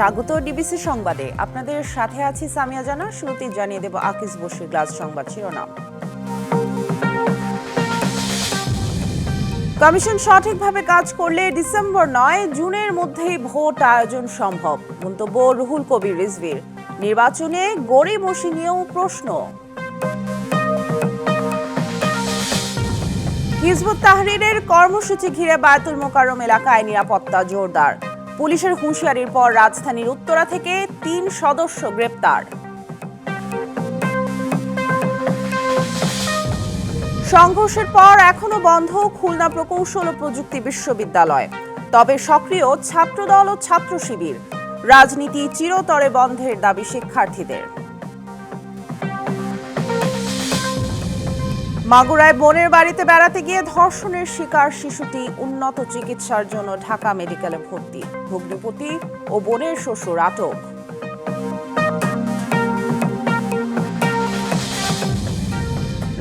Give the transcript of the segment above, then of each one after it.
স্বাগত ডিবিসি সংবাদে। আপনাদের সাথে আছি সামিয়া জানা। শুরুতেই জানিয়ে দেব আকিস বশির গ্লাস সংবাদ শিরোনাম। কমিশন সঠিকভাবে কাজ করলে ডিসেম্বর নয় জুনের মধ্যেই ভোট আয়োজন সম্ভব, মন্তব্য রুহুল কবির রিজভীর। নির্বাচনে গড়িমসি নিয়েও প্রশ্ন। হিজবুত তাহরীরের কর্মসূচি ঘিরে বায়তুল মোকাররম এলাকায় নিরাপত্তা জোরদার। পুলিশের হুঁশিয়ারির পর রাজধানীর উত্তরা থেকে ৩ সদস্য গ্রেপ্তার। সংঘর্ষের পর এখনো বন্ধ খুলনা প্রকৌশল ও প্রযুক্তি বিশ্ববিদ্যালয়, তবে সক্রিয় ছাত্রদল ও ছাত্র শিবির। রাজনীতি চিরতরে বন্ধের দাবি শিক্ষার্থীদের। মাগুরায় বোনের বাড়িতে বেড়াতে গিয়ে ধর্ষণের শিকার শিশুটি, উন্নত চিকিৎসার জন্য ঢাকা মেডিকেলে ভর্তি। ভগ্নিপতি ও বোনের শ্বশুর আটক।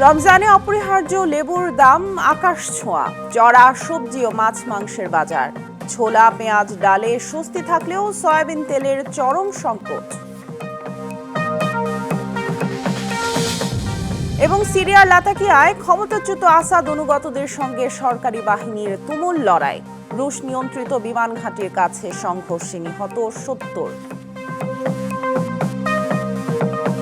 রমজানে অপরিহার্য লেবুর দাম আকাশ ছোঁয়া। চড়া সবজি ও মাছ মাংসের বাজার। ছোলা, পেঁয়াজ, ডালে স্বস্তি থাকলেও সয়াবিন তেলের চরম সংকট। এবং সিরিয়ার লাতাকিয়ায় ক্ষমতাচ্যুত আসাদ অনুগতদের সঙ্গে সরকারি বাহিনীর তুমুল লড়াই। রুশ নিয়ন্ত্রিত বিমান ঘাঁটির কাছে সংঘর্ষে নিহত ৭০।